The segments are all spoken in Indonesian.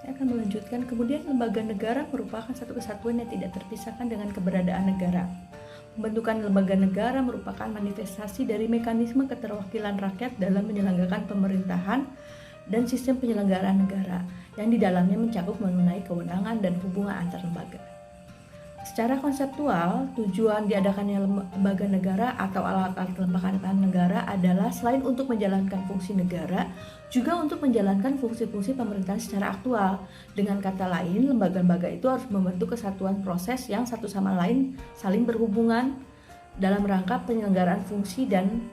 Saya akan melanjutkan. Kemudian lembaga negara merupakan satu kesatuan yang tidak terpisahkan dengan keberadaan negara. Pembentukan lembaga negara merupakan manifestasi dari mekanisme keterwakilan rakyat dalam menyelenggarakan pemerintahan dan sistem penyelenggaraan negara yang di dalamnya mencakup mengenai kewenangan dan hubungan antar lembaga. Secara konseptual, tujuan diadakannya lembaga negara atau alat-alat kelembagaan negara adalah selain untuk menjalankan fungsi negara, juga untuk menjalankan fungsi-fungsi pemerintahan secara aktual. Dengan kata lain, lembaga-lembaga itu harus membentuk kesatuan proses yang satu sama lain saling berhubungan dalam rangka penyelenggaraan fungsi dan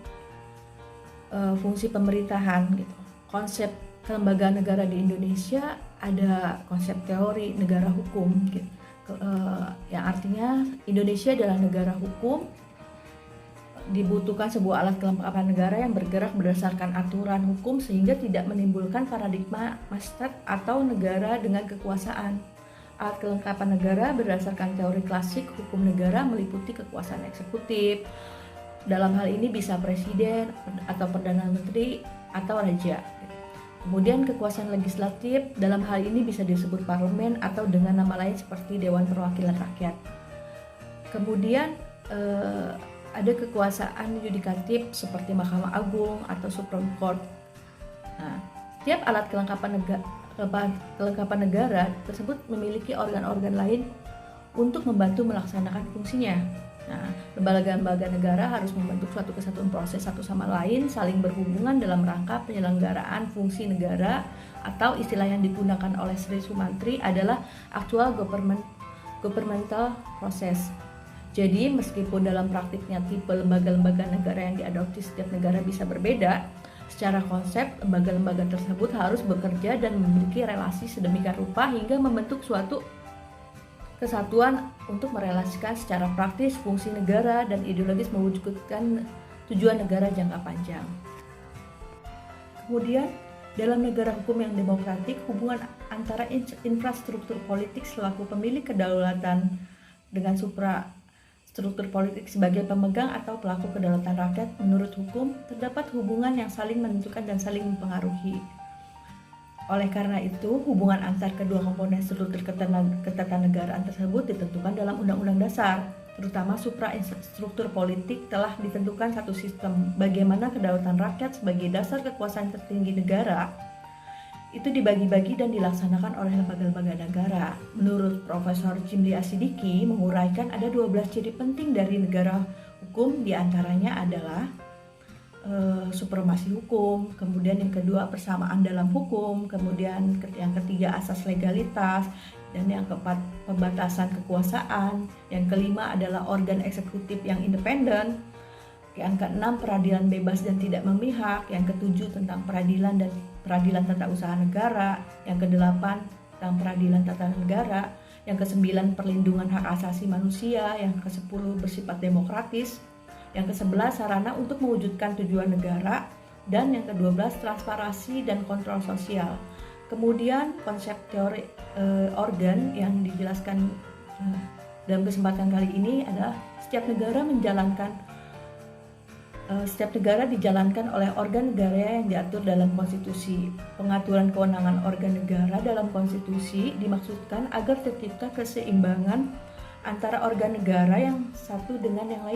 fungsi pemerintahan gitu. Konsep kelembagaan negara di Indonesia ada konsep teori negara hukum gitu. Yang artinya Indonesia adalah negara hukum, dibutuhkan sebuah alat kelengkapan negara yang bergerak berdasarkan aturan hukum sehingga tidak menimbulkan paradigma masyarakat atau negara dengan kekuasaan. Alat kelengkapan negara berdasarkan teori klasik hukum negara meliputi kekuasaan eksekutif. Dalam hal ini bisa presiden atau perdana menteri atau raja. Kemudian kekuasaan legislatif dalam hal ini bisa disebut parlemen atau dengan nama lain seperti Dewan Perwakilan Rakyat. Kemudian ada kekuasaan yudikatif seperti Mahkamah Agung atau Supreme Court. Nah, tiap alat kelengkapan negara tersebut memiliki organ-organ lain untuk membantu melaksanakan fungsinya. Nah, lembaga-lembaga negara harus membentuk suatu kesatuan proses satu sama lain, saling berhubungan dalam rangka penyelenggaraan fungsi negara, atau istilah yang digunakan oleh Sri Sumantri adalah actual governmental process. Jadi, meskipun dalam praktiknya tipe lembaga-lembaga negara yang diadopsi setiap negara bisa berbeda, secara konsep lembaga-lembaga tersebut harus bekerja dan memiliki relasi sedemikian rupa hingga membentuk suatu kesatuan untuk merelasikan secara praktis fungsi negara dan ideologis mewujudkan tujuan negara jangka panjang. Kemudian, dalam negara hukum yang demokratik, hubungan antara infrastruktur politik selaku pemilik kedaulatan dengan suprastruktur politik sebagai pemegang atau pelaku kedaulatan rakyat menurut hukum terdapat hubungan yang saling menentukan dan saling mempengaruhi. Oleh karena itu, hubungan antar kedua komponen struktur ketatanegaraan tersebut ditentukan dalam Undang-Undang Dasar, terutama suprastruktur politik telah ditentukan satu sistem bagaimana kedaulatan rakyat sebagai dasar kekuasaan tertinggi negara itu dibagi-bagi dan dilaksanakan oleh lembaga-lembaga negara. Menurut Profesor Jimli Asidiki menguraikan ada 12 ciri penting dari negara hukum, diantaranya adalah supremasi hukum, kemudian yang kedua persamaan dalam hukum, kemudian yang ketiga asas legalitas, dan yang keempat pembatasan kekuasaan, yang kelima adalah organ eksekutif yang independen, yang keenam peradilan bebas dan tidak memihak, yang ketujuh tentang peradilan dan peradilan tata usaha negara, yang kedelapan tentang peradilan tata negara, yang kesembilan perlindungan hak asasi manusia, yang kesepuluh bersifat demokratis, yang ke-11 sarana untuk mewujudkan tujuan negara, dan yang ke-12 transparansi dan kontrol sosial. Kemudian konsep teori organ yang dijelaskan dalam kesempatan kali ini adalah setiap negara dijalankan oleh organ negara yang diatur dalam konstitusi. Pengaturan kewenangan organ negara dalam konstitusi dimaksudkan agar tercipta keseimbangan antara organ negara yang satu dengan yang lain